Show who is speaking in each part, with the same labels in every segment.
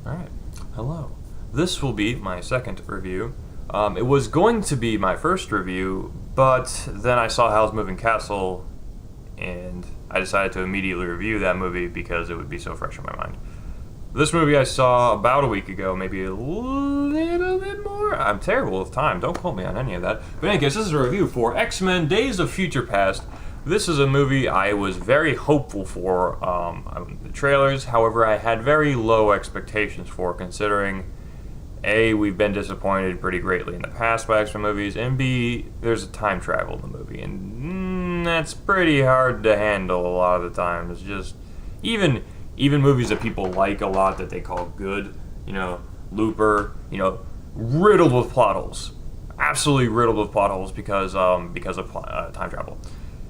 Speaker 1: Alright, hello. This will be my second review. It was going to be my first review, but then I saw Howl's Moving Castle, and I decided to immediately review that movie because it would be so fresh in my mind. This movie I saw about a week ago, maybe a little bit more. I'm terrible with time, don't quote me on any of that. But in any case, this is a review for X-Men Days of Future Past. This is a movie I was very hopeful for the trailers. However, I had very low expectations for, considering A, we've been disappointed pretty greatly in the past by X-Men movies, and B, there's a time travel in the movie, and that's pretty hard to handle a lot of the time. It's just, even movies that people like a lot that they call good, Looper, riddled with plot holes. Absolutely riddled with plot holes because of time travel.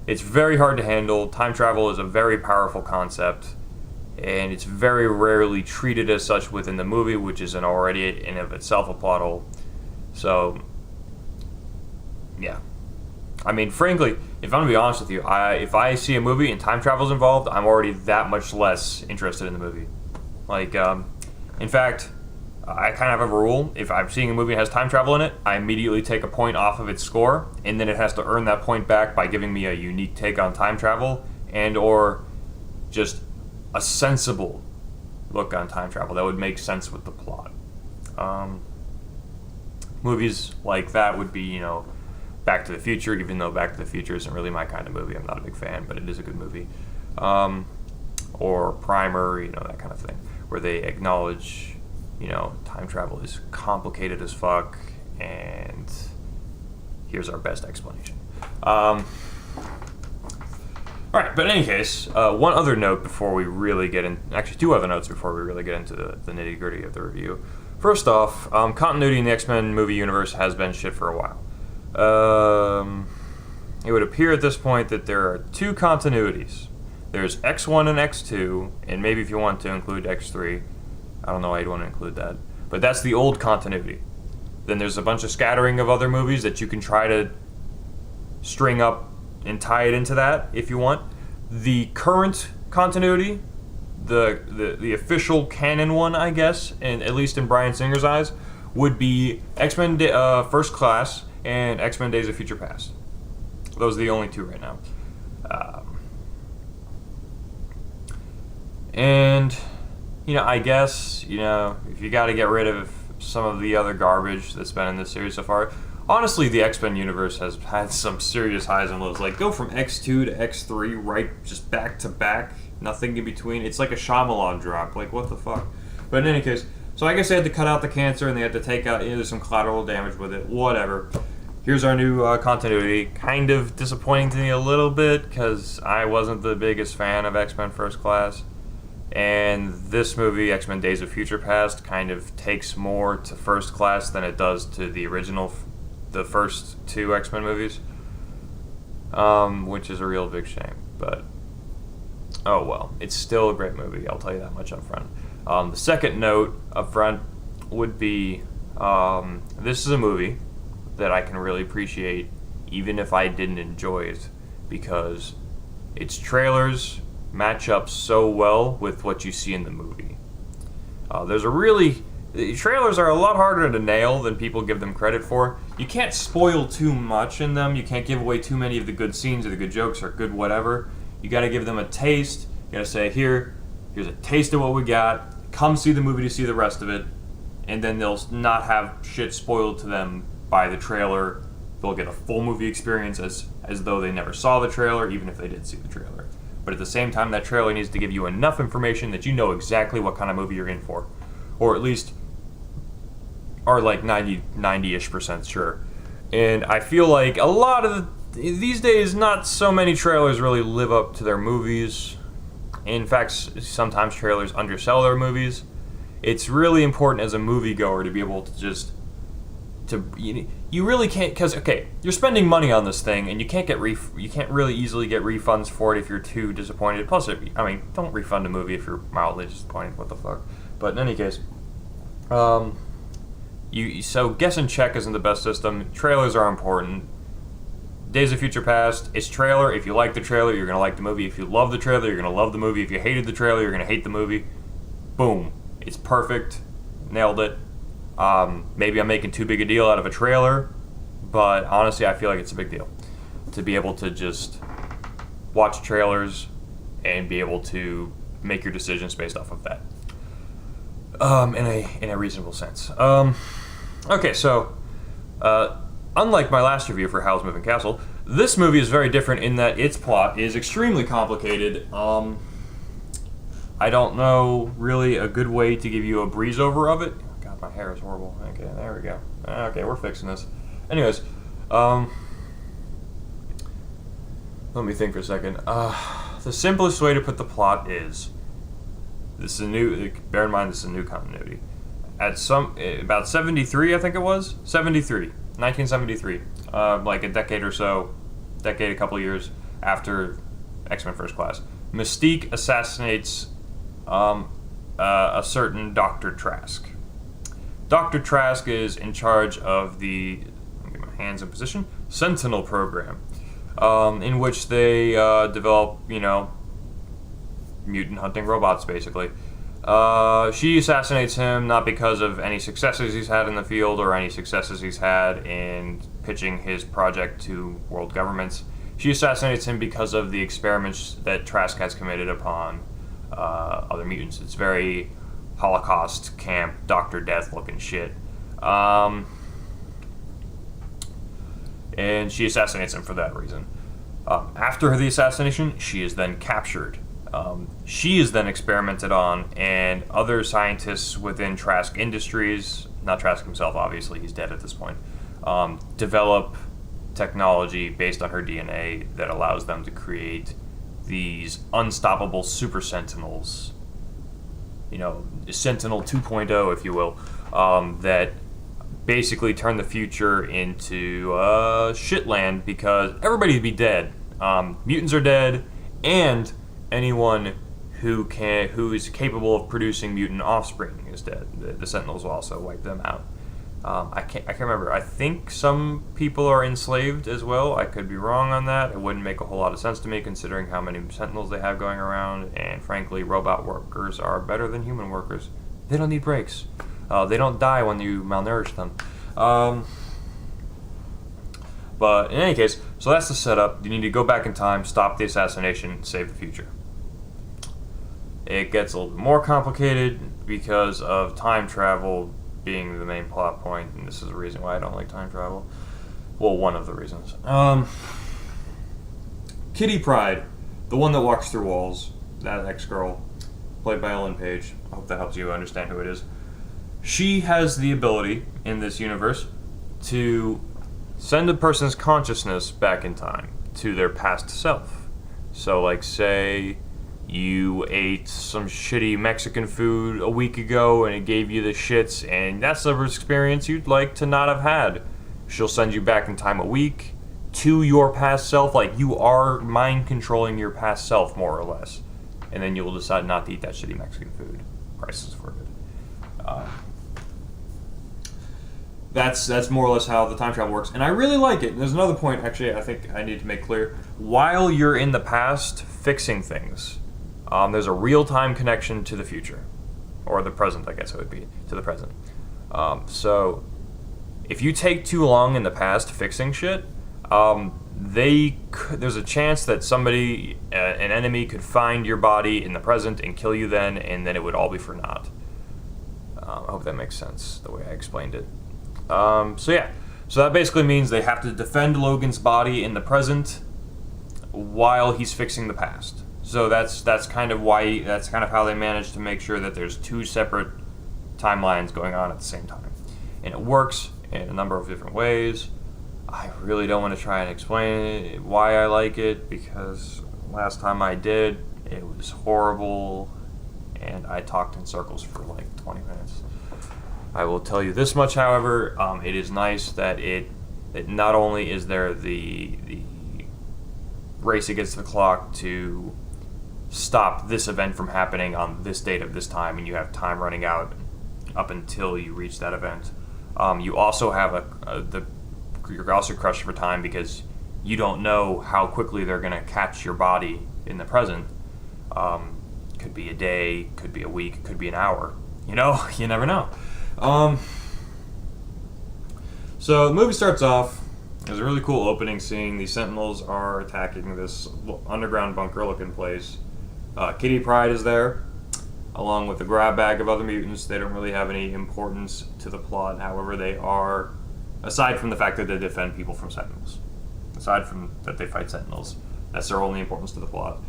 Speaker 1: It's very hard to handle. Time travel is a very powerful concept, and it's very rarely treated as such within the movie, which is an already in of itself a plot hole. So, yeah. I mean, frankly, if I'm gonna be honest with you, if I see a movie and time travel's involved, I'm already that much less interested in the movie. In fact, I kind of have a rule. If I'm seeing a movie that has time travel in it, I immediately take a point off of its score, and then it has to earn that point back by giving me a unique take on time travel, and or just a sensible look on time travel that would make sense with the plot. Movies like that would be, Back to the Future, even though Back to the Future isn't really my kind of movie. I'm not a big fan, but it is a good movie. Or Primer, that kind of thing, where they acknowledge time travel is complicated as fuck, and here's our best explanation. Alright, but in any case, one other note before we really get in, actually two other notes before we really get into the nitty-gritty of the review. First off, continuity in the X-Men movie universe has been shit for a while. It would appear at this point that there are two continuities. There's X1 and X2, and maybe if you want to include X3, I don't know why you'd want to include that. But that's the old continuity. Then there's a bunch of scattering of other movies that you can try to string up and tie it into that if you want. The current continuity, the official canon one, I guess, and at least in Bryan Singer's eyes, would be X-Men First Class and X-Men Days of Future Past. Those are the only two right now. I guess, if you got to get rid of some of the other garbage that's been in this series so far, honestly, the X-Men universe has had some serious highs and lows. Like, go from X2 to X3, right, just back to back, nothing in between. It's like a Shyamalan drop. Like, what the fuck? But in any case, so I guess they had to cut out the cancer and they had to take out, there's some collateral damage with it. Whatever. Here's our new continuity. Kind of disappointing to me a little bit because I wasn't the biggest fan of X-Men First Class. And this movie, X-Men Days of Future Past, kind of takes more to First Class than it does to the original, the first two X-Men movies, which is a real big shame. But, oh well, it's still a great movie, I'll tell you that much up front. The second note up front would be, this is a movie that I can really appreciate, even if I didn't enjoy it, because its trailers match up so well with what you see in the movie. The trailers are a lot harder to nail than people give them credit for. You can't spoil too much in them. You can't give away too many of the good scenes or the good jokes or good whatever. You gotta give them a taste. You gotta say, here's a taste of what we got. Come see the movie to see the rest of it. And then they'll not have shit spoiled to them by the trailer. They'll get a full movie experience as though they never saw the trailer, even if they did see the trailer. But at the same time, that trailer needs to give you enough information that you know exactly what kind of movie you're in for. Or at least are like 90-ish% sure. And I feel like a lot of these days, not so many trailers really live up to their movies. In fact, sometimes trailers undersell their movies. It's really important as a moviegoer to be able to just you really can't, because you're spending money on this thing and you can't really easily get refunds for it if you're too disappointed. Plus, don't refund a movie if you're mildly disappointed. What the fuck? But in any case, so guess and check isn't the best system. Trailers are important. Days of Future Past, it's trailer. If you like the trailer, you're gonna like the movie. If you love the trailer, you're gonna love the movie. If you hated the trailer, you're gonna hate the movie. Boom. It's perfect. Nailed it. Maybe I'm making too big a deal out of a trailer, but honestly, I feel like it's a big deal to be able to just watch trailers and be able to make your decisions based off of that. In a reasonable sense. Okay, so unlike my last review for Howl's Moving Castle, this movie is very different in that its plot is extremely complicated. I don't know really a good way to give you a breeze over of it. God, my hair is horrible. Okay, there we go. Okay, we're fixing this. Anyways, let me think for a second. The simplest way to put the plot is, this is a new, bear in mind this is a new continuity. At about 73, I think it was? 1973. Like a decade or so, a couple of years after X-Men First Class. Mystique assassinates a certain Dr. Trask. Dr. Trask is in charge of the, let me get my hands in position, Sentinel program, in which they develop, mutant hunting robots, basically. She assassinates him not because of any successes he's had in the field or any successes he's had in pitching his project to world governments. She assassinates him because of the experiments that Trask has committed upon other mutants. It's very Holocaust camp, Dr. Death looking shit. And she assassinates him for that reason. After the assassination, she is then captured. She is then experimented on, and other scientists within Trask Industries, not Trask himself, obviously, he's dead at this point, develop technology based on her DNA that allows them to create these unstoppable super sentinels, Sentinel 2.0, if you will, that basically turn the future into shitland because everybody'd be dead. Mutants are dead, and anyone who is capable of producing mutant offspring is dead. The Sentinels will also wipe them out. I can't remember. I think some people are enslaved as well. I could be wrong on that. It wouldn't make a whole lot of sense to me considering how many Sentinels they have going around. And frankly, robot workers are better than human workers. They don't need breaks. They don't die when you malnourish them. But in any case, so that's the setup. You need to go back in time, stop the assassination, save the future. It gets a little more complicated because of time travel being the main plot point, and this is the reason why I don't like time travel. Well, one of the reasons. Kitty Pryde, the one that walks through walls, that ex-girl, played by Ellen Page. I hope that helps you understand who it is. She has the ability, in this universe, to send a person's consciousness back in time to their past self. So, like, say you ate some shitty Mexican food a week ago and it gave you the shits, and that's the experience you'd like to not have had. She'll send you back in time a week to your past self, like you are mind controlling your past self, more or less. And then you'll decide not to eat that shitty Mexican food. Prices for it. That's more or less how the time travel works, and I really like it. And there's another point, actually, I think I need to make clear. While you're in the past fixing things, there's a real-time connection to the future, or the present, I guess it would be, to the present. So if you take too long in the past fixing shit, there's a chance that somebody, an enemy, could find your body in the present and kill you then, and then it would all be for naught. I hope that makes sense, the way I explained it. So that basically means they have to defend Logan's body in the present while he's fixing the past. So that's kind of how they managed to make sure that there's two separate timelines going on at the same time. And it works in a number of different ways. I really don't want to try and explain why I like it, because last time I did, it was horrible, and I talked in circles for like 20 minutes. I will tell you this much, however, it is nice that it not only is there the race against the clock to stop this event from happening on this date of this time, and you have time running out up until you reach that event. You also have you're also crushed for time because you don't know how quickly they're going to catch your body in the present. Could be a day, could be a week, could be an hour. You never know. So the movie starts off. There's a really cool opening scene. The Sentinels are attacking this underground bunker-looking place. Kitty Pryde is there, along with a grab bag of other mutants. They don't really have any importance to the plot. However, they are, aside from the fact that they defend people from Sentinels, aside from that they fight Sentinels, that's their only importance to the plot.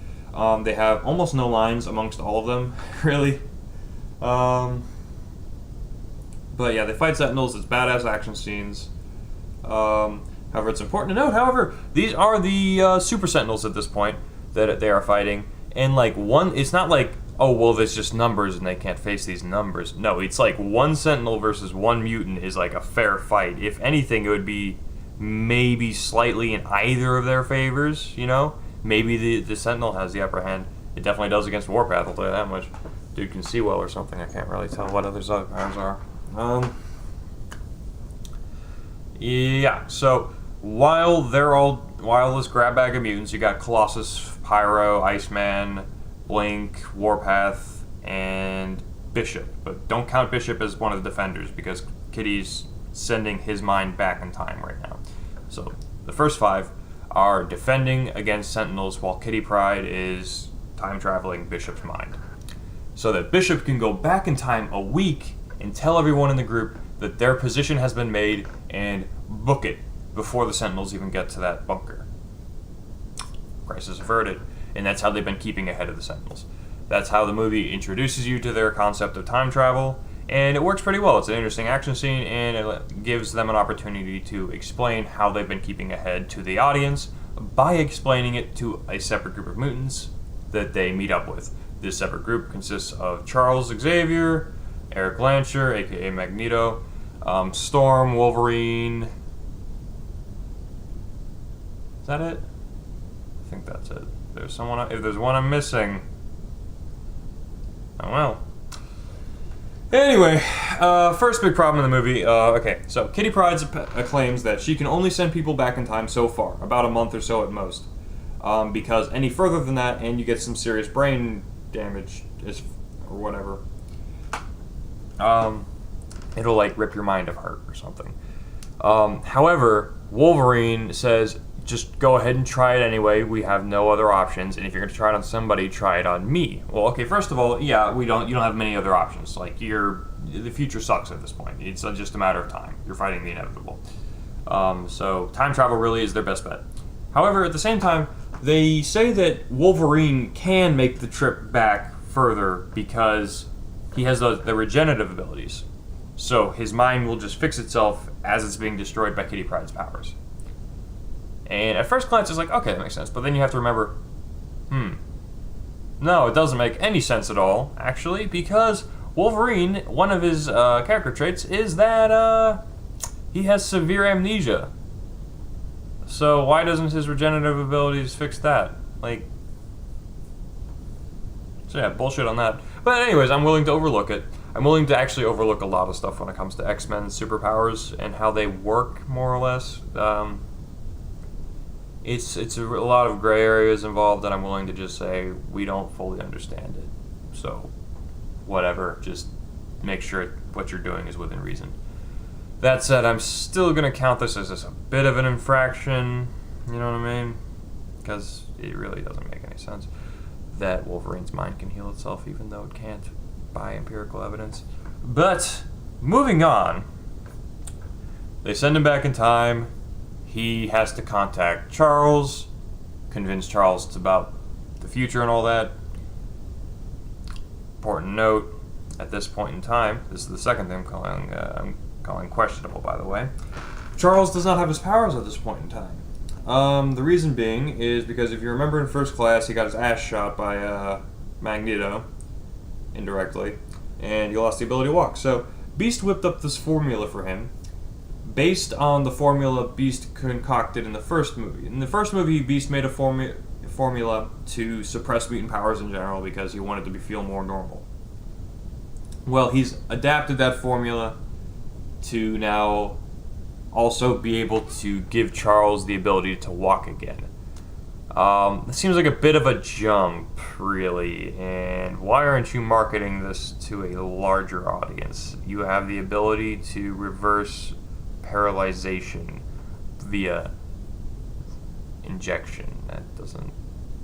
Speaker 1: They have almost no lines amongst all of them, really. But yeah, they fight Sentinels. It's badass action scenes. However, it's important to note, however, these are the Super Sentinels at this point that they are fighting. And, like, it's not like, oh, well, there's just numbers and they can't face these numbers. No, it's like one Sentinel versus one mutant is like a fair fight. If anything, it would be maybe slightly in either of their favors, Maybe the Sentinel has the upper hand. It definitely does against Warpath, I'll tell you that much. Dude can see well or something. I can't really tell what others' other powers are. Yeah, so while this grab bag of mutants, you got Colossus, Pyro, Iceman, Blink, Warpath, and Bishop. But don't count Bishop as one of the defenders because Kitty's sending his mind back in time right now. So the first 5 are defending against Sentinels while Kitty Pryde is time-traveling Bishop's mind. So that Bishop can go back in time a week and tell everyone in the group that their position has been made and book it before the Sentinels even get to that bunker. Crisis averted. And that's how they've been keeping ahead of the Sentinels. That's how the movie introduces you to their concept of time travel, and it works pretty well. It's an interesting action scene, and it gives them an opportunity to explain how they've been keeping ahead to the audience by explaining it to a separate group of mutants that they meet up with. This separate group consists of Charles Xavier, Eric Lancher, aka Magneto, Storm, Wolverine. Is that it? I think that's it. If there's one I'm missing, oh well. Anyway, first big problem in the movie. Okay, so Kitty Pryde claims that she can only send people back in time so far, about a month or so at most, because any further than that, and you get some serious brain damage or whatever, it'll like rip your mind apart or something. However, Wolverine says, just go ahead and try it anyway. We have no other options, and if you're going to try it on somebody, try it on me. Well, okay, first of all, yeah, you don't have many other options. Like, the future sucks at this point. It's just a matter of time. You're fighting the inevitable. So time travel really is their best bet. However, at the same time, they say that Wolverine can make the trip back further because he has the regenerative abilities. So his mind will just fix itself as it's being destroyed by Kitty Pryde's powers. And at first glance, it's like, okay, that makes sense. But then you have to remember, no, it doesn't make any sense at all, actually, because Wolverine, one of his character traits is that he has severe amnesia. So why doesn't his regenerative abilities fix that? Like, so yeah, bullshit on that. But anyways, I'm willing to overlook it. I'm willing to actually overlook a lot of stuff when it comes to X-Men's superpowers and how they work, more or less. It's a lot of gray areas involved, and I'm willing to just say we don't fully understand it. So, whatever, just make sure what you're doing is within reason. That said, I'm still going to count this as a bit of an infraction, you know what I mean? Because it really doesn't make any sense that Wolverine's mind can heal itself, even though it can't by empirical evidence. But, moving on, they send him back in time. He has to contact Charles, convince Charles about the future and all that. Important note, at this point in time, this is the second thing I'm calling questionable, by the way. Charles does not have his powers at this point in time. The reason being is because if you remember in first class, he got his ass shot by Magneto, indirectly, and he lost the ability to walk. So Beast whipped up this formula for him, based on the formula Beast concocted in the first movie. In the first movie, Beast made a formula to suppress mutant powers in general because he wanted to feel more normal. Well, he's adapted that formula to now also be able to give Charles the ability to walk again. It seems like a bit of a jump, really, and why aren't you marketing this to a larger audience? You have the ability to reverse paralyzation via injection. That doesn't...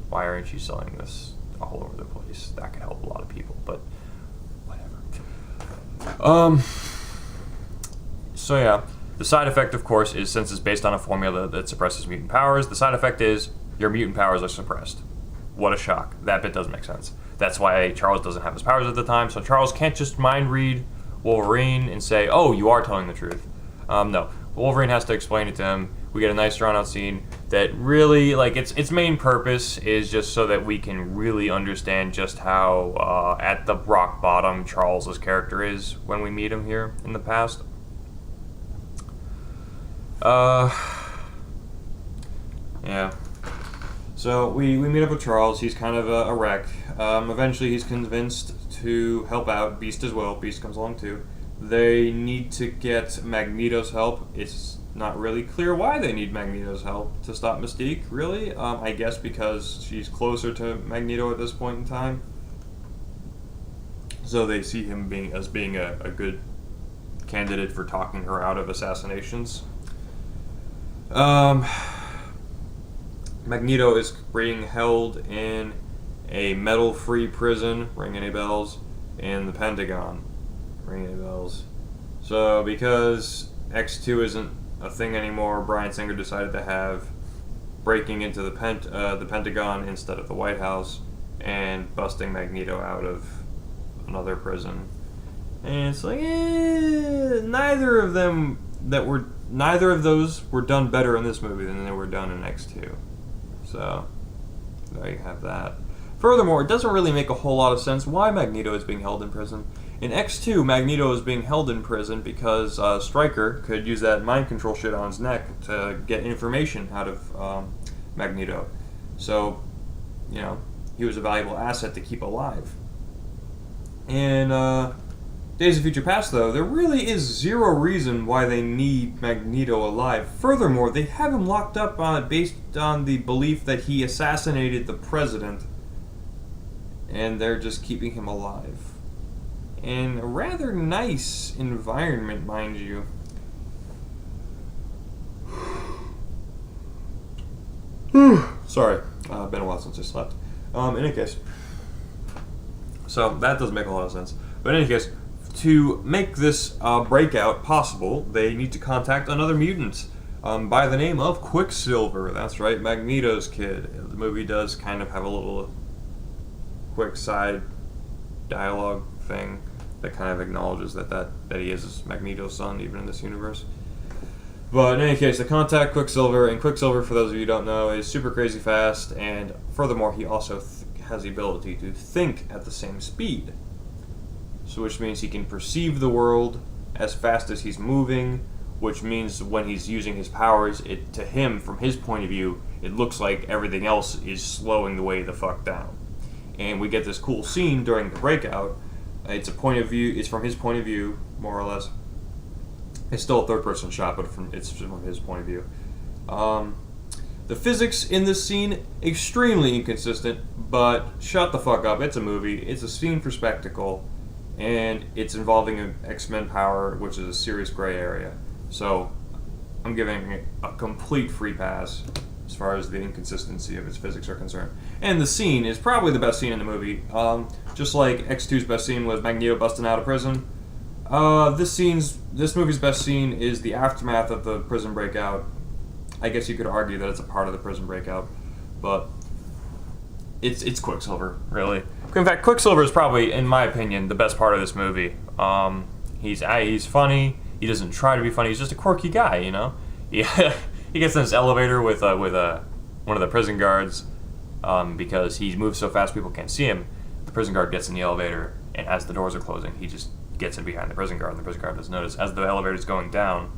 Speaker 1: Why aren't you selling this all over the place? That could help a lot of people, but whatever. So yeah, the side effect, of course, is since it's based on a formula that suppresses mutant powers, the side effect is your mutant powers are suppressed. What a shock. That bit doesn't make sense. That's why Charles doesn't have his powers at the time, so Charles can't just mind read Wolverine and say, oh, you are telling the truth. No. Wolverine has to explain it to him. We get a nice drawn out scene that really, like, its main purpose is just so that we can really understand just how at the rock bottom Charles's character is when we meet him here in the past. Yeah. So we meet up with Charles. He's kind of a wreck. Eventually he's convinced to help out Beast as well. Beast comes along too. They need to get Magneto's help. It's not really clear why they need Magneto's help to stop Mystique, really. I guess because she's closer to Magneto at this point in time. So they see him being a good candidate for talking her out of assassinations. Magneto is being held in a metal-free prison, ring any bells, in the Pentagon, ring any bells. So because X2 isn't a thing anymore, Bryan Singer decided to have breaking into the Pentagon instead of the White House and busting Magneto out of another prison. And it's like, neither of those were done better in this movie than they were done in X2. So, there you have that. Furthermore, it doesn't really make a whole lot of sense why Magneto is being held in prison. In X2, Magneto is being held in prison because Stryker could use that mind control shit on his neck to get information out of Magneto. So, you know, he was a valuable asset to keep alive. In Days of Future Past, though, there really is zero reason why they need Magneto alive. Furthermore, they have him locked up based on the belief that he assassinated the president, and they're just keeping him alive. In a rather nice environment, mind you. Sorry, been a while since I slept. In any case, so that doesn't make a lot of sense. But in any case, to make this breakout possible, they need to contact another mutant by the name of Quicksilver. That's right, Magneto's kid. The movie does kind of have a little quick side dialogue thing that kind of acknowledges that he is Magneto's son, even in this universe. But in any case, they contact Quicksilver, and Quicksilver, for those of you who don't know, is super crazy fast, and furthermore, he also has the ability to think at the same speed. So which means he can perceive the world as fast as he's moving, which means when he's using his powers, to him, from his point of view, it looks like everything else is slowing the way the fuck down. And we get this cool scene during the breakout. It's from his point of view, more or less. It's still a third-person shot, but it's from his point of view. The physics in this scene, extremely inconsistent, but shut the fuck up. It's a movie. It's a scene for spectacle. And it's involving an X-Men power, which is a serious gray area. So I'm giving it a complete free pass as far as the inconsistency of its physics are concerned. And the scene is probably the best scene in the movie. Just like X2's best scene was Magneto busting out of prison. This movie's best scene is the aftermath of the prison breakout. I guess you could argue that it's a part of the prison breakout, but it's Quicksilver, really. In fact, Quicksilver is probably, in my opinion, the best part of this movie. He's funny. He doesn't try to be funny. He's just a quirky guy, you know. He gets in this elevator with one of the prison guards because he moves so fast people can't see him. The prison guard gets in the elevator, and as the doors are closing, he just gets in behind the prison guard, and the prison guard doesn't notice. As the elevator's going down,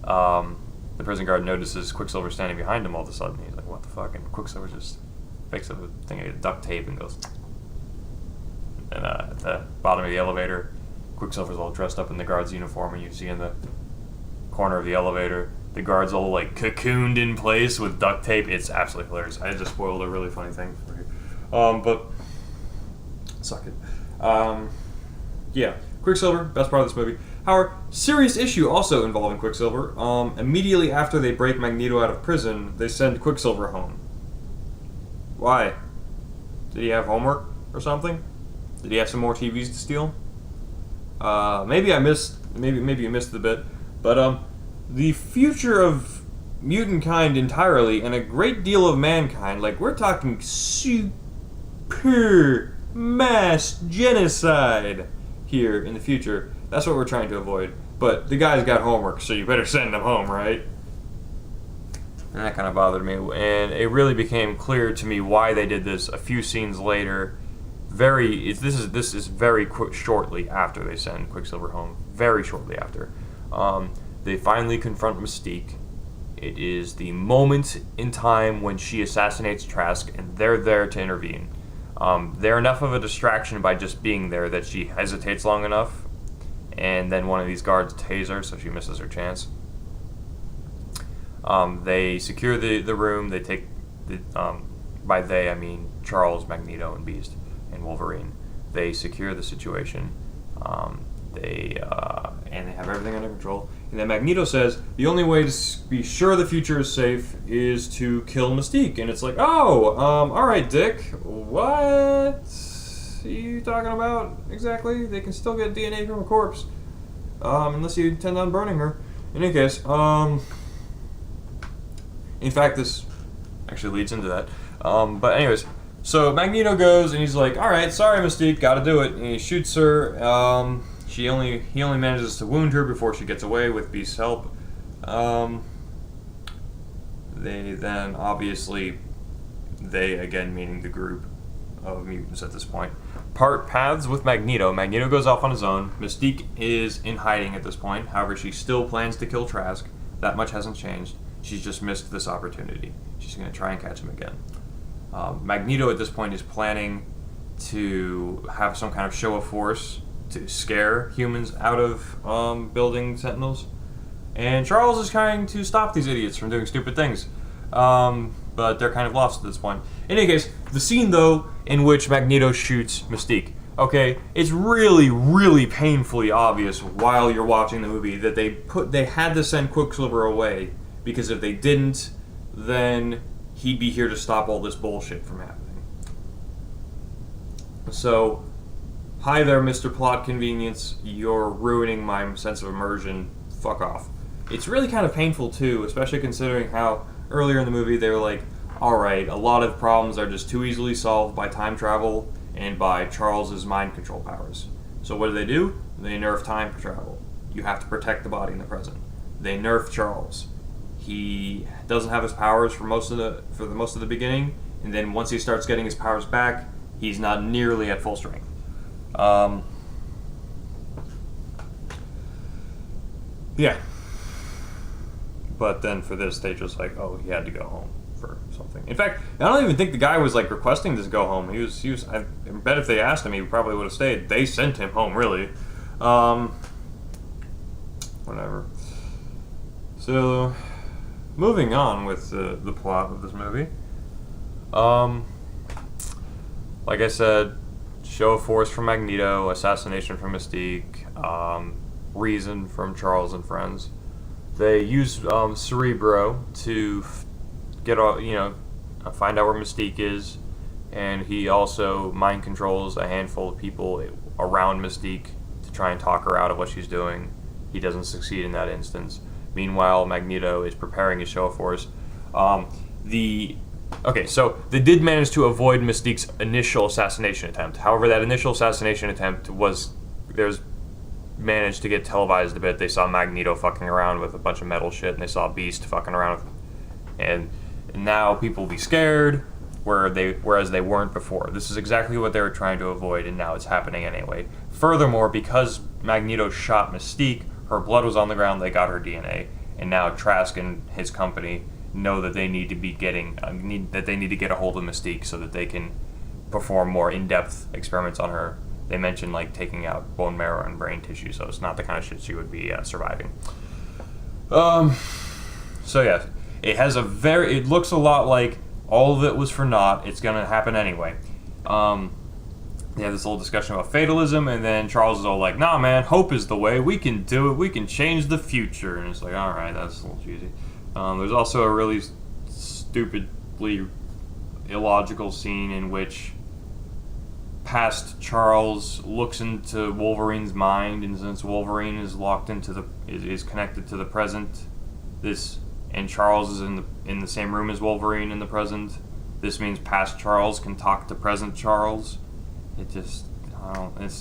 Speaker 1: the prison guard notices Quicksilver standing behind him all of a sudden. He's like, what the fuck? And Quicksilver just picks up a thing of duct tape and goes... And at the bottom of the elevator, Quicksilver's all dressed up in the guard's uniform, and you see in the corner of the elevator the guards all like cocooned in place with duct tape. It's absolutely hilarious. I just spoiled a really funny thing for you. But suck it. Yeah, Quicksilver, best part of this movie. However, serious issue also involving Quicksilver. Immediately after they break Magneto out of prison, they send Quicksilver home. Why? Did he have homework or something? Did he have some more TVs to steal? Maybe I missed. Maybe you missed the bit. But the future of mutant kind entirely, and a great deal of mankind. Like we're talking super mass genocide here in the future. That's what we're trying to avoid. But the guy's got homework, so you better send him home, right? And that kind of bothered me. And it really became clear to me why they did this a few scenes later. This is very shortly after they send Quicksilver home. Very shortly after. They finally confront Mystique. It is the moment in time when she assassinates Trask, and they're there to intervene. They're enough of a distraction by just being there that she hesitates long enough, and then one of these guards tase her, so she misses her chance. They secure the room. They take by they I mean Charles, Magneto, and Beast, and Wolverine. They secure the situation. They have everything under control. And then Magneto says the only way to be sure the future is safe is to kill Mystique. And it's like, all right, Dick. What are you talking about exactly? They can still get DNA from a corpse, unless you intend on burning her. In any case, in fact, this actually leads into that. But anyways, so Magneto goes and he's like, all right, sorry, Mystique, gotta do it. And he shoots her. He only manages to wound her before she gets away with Beast's help. They then obviously, they again meaning the group of mutants at this point, part paths with Magneto. Magneto goes off on his own. Mystique is in hiding at this point. However, she still plans to kill Trask. That much hasn't changed. She's just missed this opportunity. She's going to try and catch him again. Magneto at this point is planning to have some kind of show of force to scare humans out of building Sentinels. And Charles is trying to stop these idiots from doing stupid things. But they're kind of lost at this point. In any case, the scene, though, in which Magneto shoots Mystique. Okay, it's really, really painfully obvious while you're watching the movie that they had to send Quicksilver away, because if they didn't, then he'd be here to stop all this bullshit from happening. So, hi there, Mr. Plot Convenience. You're ruining my sense of immersion. Fuck off. It's really kind of painful, too, especially considering how earlier in the movie they were like, alright, a lot of problems are just too easily solved by time travel and by Charles's mind control powers. So what do? They nerf time travel. You have to protect the body in the present. They nerf Charles. He doesn't have his powers for most of the beginning, and then once he starts getting his powers back, he's not nearly at full strength. Yeah. But then for this, they just like, oh, he had to go home for something. In fact, I don't even think the guy was like requesting to go home. He was. I bet if they asked him, he probably would have stayed. They sent him home, really. Whatever. So, moving on with the plot of this movie. Like I said, show of force from Magneto, assassination from Mystique, reason from Charles and friends. They use Cerebro to find out where Mystique is, and he also mind controls a handful of people around Mystique to try and talk her out of what she's doing. He doesn't succeed in that instance. Meanwhile, Magneto is preparing his show of force. So they did manage to avoid Mystique's initial assassination attempt. However, that initial assassination attempt managed to get televised a bit. They saw Magneto fucking around with a bunch of metal shit, and they saw Beast fucking around with, and now people will be scared, whereas they weren't before. This is exactly what they were trying to avoid, and now it's happening anyway. Furthermore, because Magneto shot Mystique, her blood was on the ground, they got her DNA, and now Trask and his company know that they need to get a hold of Mystique so that they can perform more in-depth experiments on her. They mentioned like taking out bone marrow and brain tissue, so it's not the kind of shit she would be surviving. So yeah, it looks a lot like all of it was for naught. It's gonna happen anyway. They have this little discussion about fatalism, and then Charles is all like, "Nah, man, hope is the way. We can do it. We can change the future." And it's like, all right, that's a little cheesy. There's also a really stupidly illogical scene in which past Charles looks into Wolverine's mind, and since Wolverine is locked into is connected to the present, and Charles is in the same room as Wolverine in the present. This means past Charles can talk to present Charles. It just,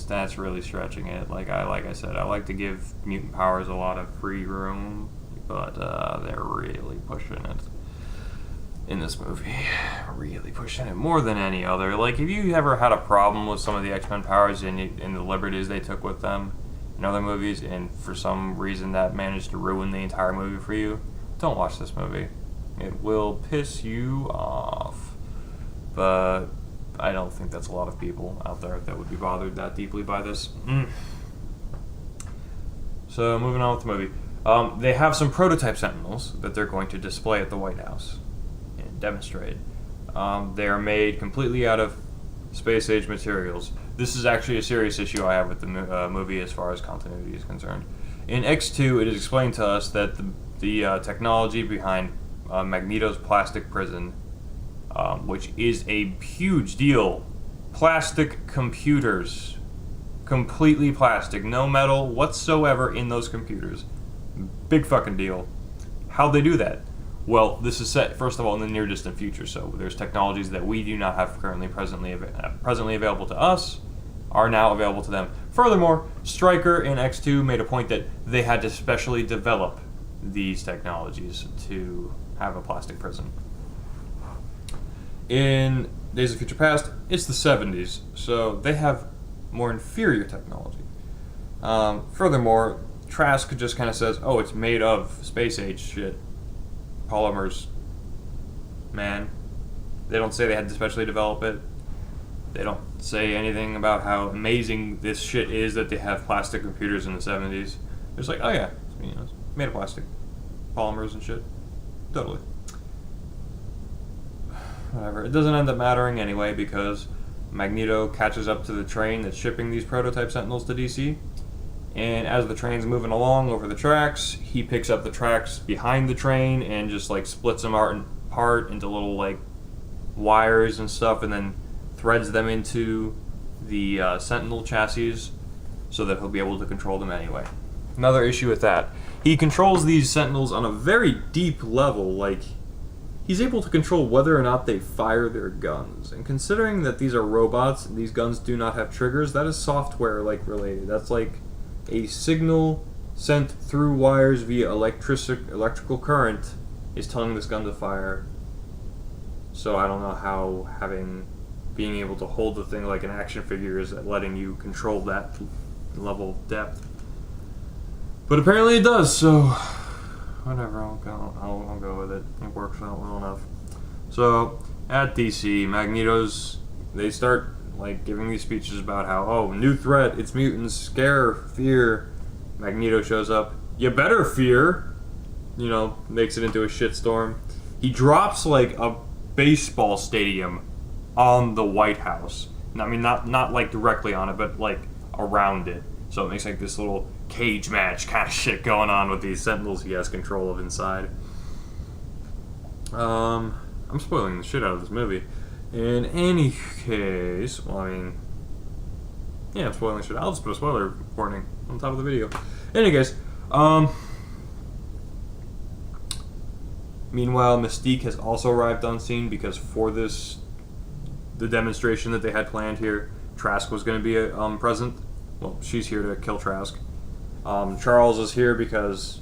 Speaker 1: that's really stretching it. Like I said, I like to give mutant powers a lot of free room, but they're really pushing it in this movie. Really pushing it more than any other. Like, if you ever had a problem with some of the X-Men powers and the liberties they took with them in other movies, and for some reason that managed to ruin the entire movie for you, don't watch this movie. It will piss you off. But I don't think that's a lot of people out there that would be bothered that deeply by this. So, moving on with the movie. They have some prototype Sentinels that they're going to display at the White House and demonstrate. They are made completely out of space-age materials. This is actually a serious issue I have with the movie as far as continuity is concerned. In X2, it is explained to us that the technology behind Magneto's plastic prison, which is a huge deal. Plastic computers. Completely plastic. No metal whatsoever in those computers. Big fucking deal. How'd they do that? Well, this is set, first of all, in the near-distant future, so there's technologies that we do not have presently available to us, are now available to them. Furthermore, Stryker in X2 made a point that they had to specially develop these technologies to have a plastic prison. In Days of Future Past, it's the 70s, so they have more inferior technology. Furthermore, Trask just kind of says, oh, it's made of space-age shit. Polymers. Man. They don't say they had to specially develop it. They don't say anything about how amazing this shit is that they have plastic computers in the 70s. They're just like, oh yeah, it's made of plastic. Polymers and shit. Totally. Whatever. It doesn't end up mattering anyway because Magneto catches up to the train that's shipping these prototype Sentinels to DC. And as the train's moving along over the tracks, he picks up the tracks behind the train and just like splits them apart into little like wires and stuff, and then threads them into the Sentinel chassis so that he'll be able to control them anyway. Another issue with that, he controls these Sentinels on a very deep level. Like, he's able to control whether or not they fire their guns. And considering that these are robots and these guns do not have triggers, that is software like related. That's like a signal sent through wires via electrical current is telling this gun to fire. So I don't know how being able to hold the thing like an action figure is letting you control that level of depth. But apparently it does, so whatever, I'll go with it. It works out well enough. So at DC, they start like giving these speeches about how, oh, new threat, it's mutants, scare, fear. Magneto shows up. You better fear. Makes it into a shitstorm. He drops like a baseball stadium on the White House. I mean, not like directly on it, but like around it. So it makes like this little cage match kind of shit going on with these Sentinels he has control of inside. I'm spoiling the shit out of this movie. In any case, I'm spoiling shit. I'll just put a spoiler warning on top of the video. In any case, meanwhile, Mystique has also arrived on scene because for the demonstration that they had planned here, Trask was going to be present. Well, she's here to kill Trask. Charles is here because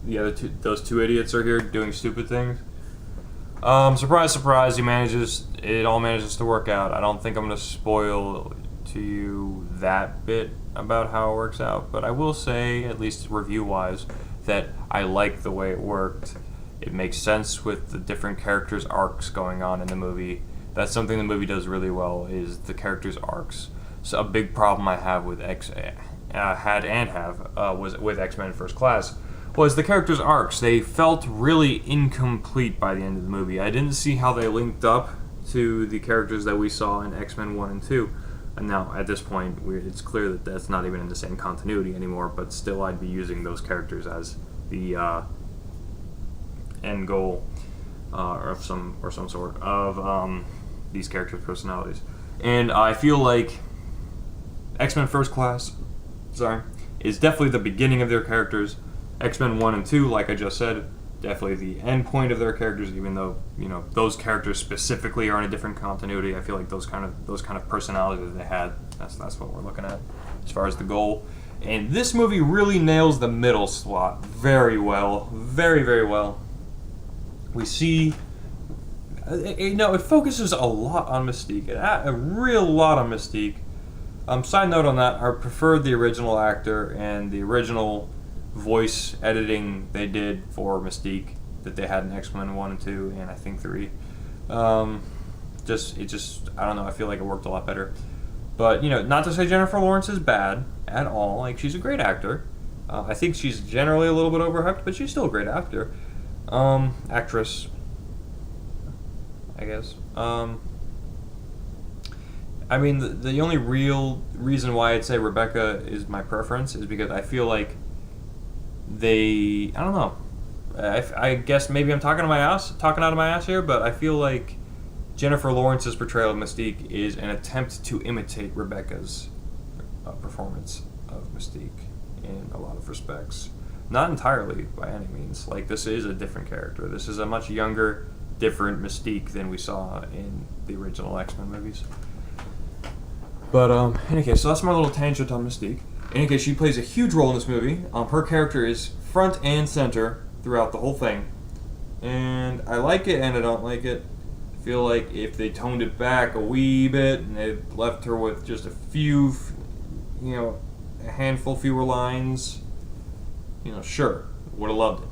Speaker 1: those two idiots are here doing stupid things. Surprise, surprise, it all manages to work out. I don't think I'm going to spoil to you that bit about how it works out, but I will say, at least review-wise, that I like the way it worked. It makes sense with the different characters' arcs going on in the movie. That's something the movie does really well, is the characters' arcs. So a big problem I have with was with X-Men First Class was the characters' arcs. They felt really incomplete by the end of the movie. I didn't see how they linked up to the characters that we saw in X-Men 1 and 2. And now, at this point, it's clear that that's not even in the same continuity anymore, but still I'd be using those characters as the end goal of some sort of these characters' personalities. And I feel like X-Men First Class, is definitely the beginning of their characters. X-Men 1 and 2, like I just said, definitely the end point of their characters, even though, those characters specifically are in a different continuity. I feel like those kind of personalities that they had, that's what we're looking at as far as the goal. And this movie really nails the middle slot very well. Very, very well. We see, it focuses a lot on Mystique, a real lot on Mystique. Side note on that, I preferred the original actor and the original voice editing they did for Mystique that they had in X-Men 1 and 2 and I think 3. I don't know, I feel like it worked a lot better. But, not to say Jennifer Lawrence is bad at all. Like, she's a great actor. I think she's generally a little bit overhyped, but she's still a great actor. Actress, I guess. I mean, the only real reason why I'd say Rebecca is my preference is because I feel like I don't know. I guess maybe I'm talking out of my ass here, but I feel like Jennifer Lawrence's portrayal of Mystique is an attempt to imitate Rebecca's performance of Mystique in a lot of respects. Not entirely, by any means. Like, this is a different character. This is a much younger, different Mystique than we saw in the original X-Men movies. But, in any case, so that's my little tangent on Mystique. In any case, she plays a huge role in this movie. Her character is front and center throughout the whole thing. And I like it and I don't like it. I feel like if they toned it back a wee bit and they left her with just a few, a handful fewer lines, sure, would have loved it.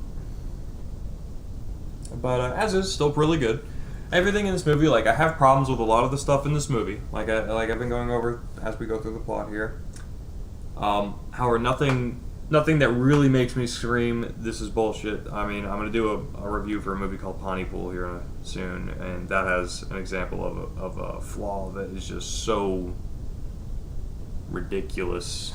Speaker 1: But as is, still really good. Everything in this movie, I have problems with a lot of the stuff in this movie, like I've been going over as we go through the plot here. However, nothing that really makes me scream, this is bullshit. I mean, I'm going to do a review for a movie called Pontypool here soon, and that has an example of a flaw that is just so ridiculous,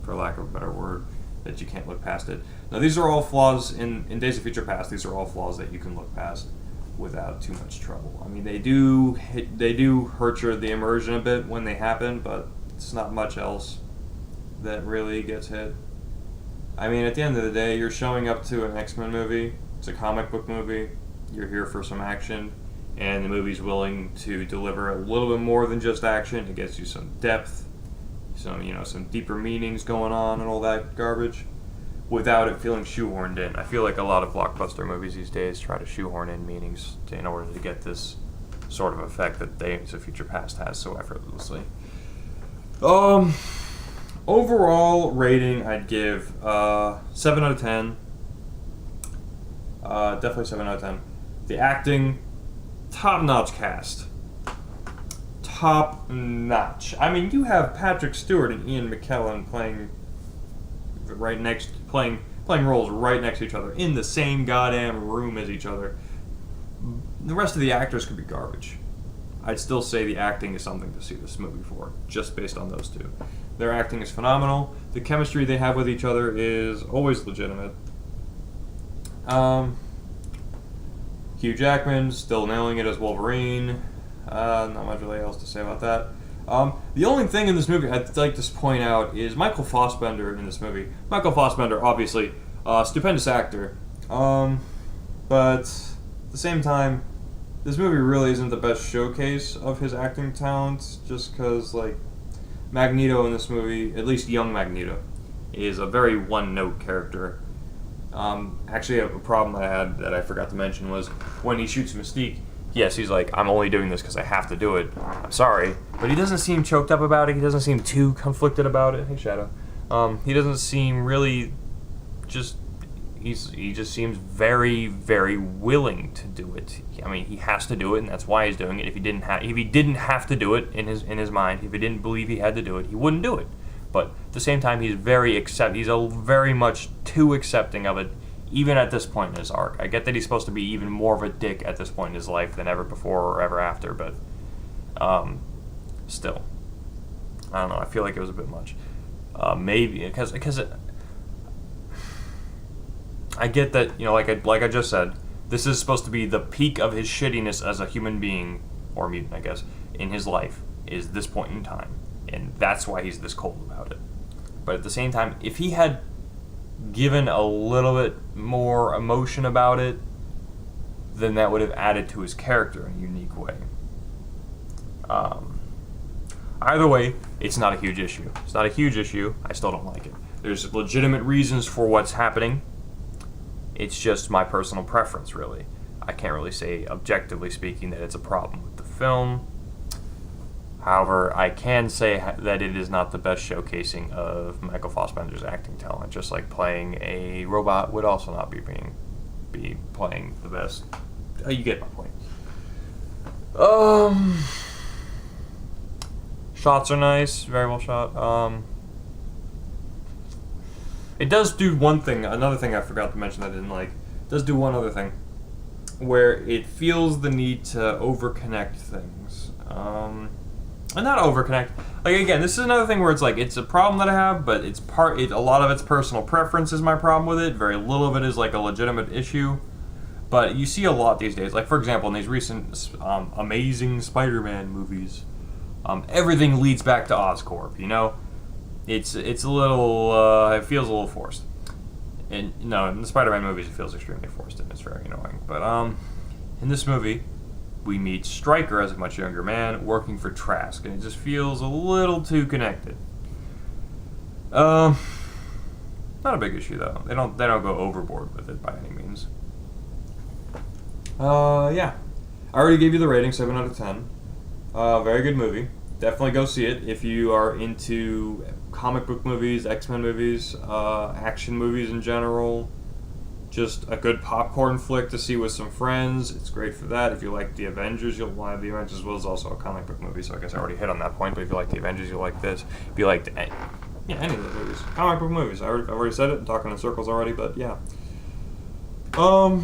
Speaker 1: for lack of a better word, that you can't look past it. Now, these are all flaws in Days of Future Past. These are all flaws that you can look past without too much trouble. I mean, they do hurt the immersion a bit when they happen, but it's not much else that really gets hit. I mean, at the end of the day, you're showing up to an X-Men movie. It's a comic book movie. You're here for some action, and the movie's willing to deliver a little bit more than just action. It gets you some depth, some deeper meanings going on and all that garbage, without it feeling shoehorned in. I feel like a lot of blockbuster movies these days try to shoehorn in meanings in order to get this sort of effect that Days of Future Past has so effortlessly. Overall rating, I'd give 7 out of 10. Definitely 7 out of 10. The acting, top-notch cast. Top-notch. I mean, you have Patrick Stewart and Ian McKellen playing roles right next to each other in the same goddamn room as each other. The rest of the actors could be garbage. I'd still say the acting is something to see this movie for, just based on those two. Their acting is phenomenal. The chemistry they have with each other is always legitimate. Hugh Jackman still nailing it as Wolverine. Not much really else to say about that. The only thing in this movie I'd like to point out is Michael Fassbender in this movie. Michael Fassbender, obviously, stupendous actor. But at the same time, this movie really isn't the best showcase of his acting talent, just because, Magneto in this movie, at least young Magneto, is a very one-note character. Actually, a problem that I had that I forgot to mention was when he shoots Mystique, yes, he's like, I'm only doing this because I have to do it. I'm sorry. But he doesn't seem choked up about it. He doesn't seem too conflicted about it. Hey, Shadow. He doesn't seem really he just seems very, very willing to do it. I mean, he has to do it, and that's why he's doing it. If he didn't have to do it in his mind, if he didn't believe he had to do it, he wouldn't do it. But at the same time, he's he's a very much too accepting of it, even at this point in his arc. I get that he's supposed to be even more of a dick at this point in his life than ever before or ever after, but still, I don't know. I feel like it was a bit much. Maybe because I get that, you know, like I just said, this is supposed to be the peak of his shittiness as a human being, or mutant, I guess, in his life, is this point in time. And that's why he's this cold about it. But at the same time, if he had given a little bit more emotion about it, then that would have added to his character in a unique way. Either way, it's not a huge issue. It's not a huge issue. I still don't like it. There's legitimate reasons for what's happening. It's just my personal preference, really. I can't really say, objectively speaking, that it's a problem with the film. However, I can say that it is not the best showcasing of Michael Fassbender's acting talent. Just like playing a robot would also not be playing the best. You get my point. Shots are nice, very well shot. It does do one thing, another thing I forgot to mention that I didn't like. It does do one other thing, where it feels the need to overconnect things. And not overconnect. Like, again, this is another thing where it's like, it's a problem that I have, but a lot of it's personal preference is my problem with it. Very little of it is like a legitimate issue. But you see a lot these days. Like, for example, in these recent Amazing Spider-Man movies, everything leads back to Oscorp, you know? It's a little, it feels a little forced. And, no, in the Spider-Man movies it feels extremely forced, and it's very annoying. But, in this movie, we meet Stryker as a much younger man working for Trask, and it just feels a little too connected. Not a big issue, though. They don't go overboard with it by any means. Yeah. I already gave you the rating, 7 out of 10. Very good movie. Definitely go see it if you are into comic book movies, X-Men movies, action movies in general. Just a good popcorn flick to see with some friends. It's great for that. If you like The Avengers, you'll like The Avengers as well as also a comic book movie, so I guess I already hit on that point, but if you like The Avengers, you'll like this. If you liked any of the movies. Comic book movies. I've already said it. I'm talking in circles already, but yeah. So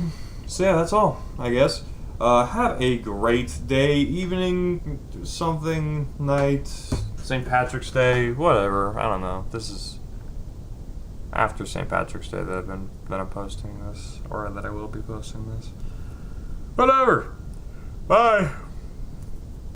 Speaker 1: yeah, that's all, I guess. Have a great day, evening, something, night, St. Patrick's Day, whatever. I don't know. This is after St. Patrick's Day that I'm posting this, or that I will be posting this. Whatever. Bye.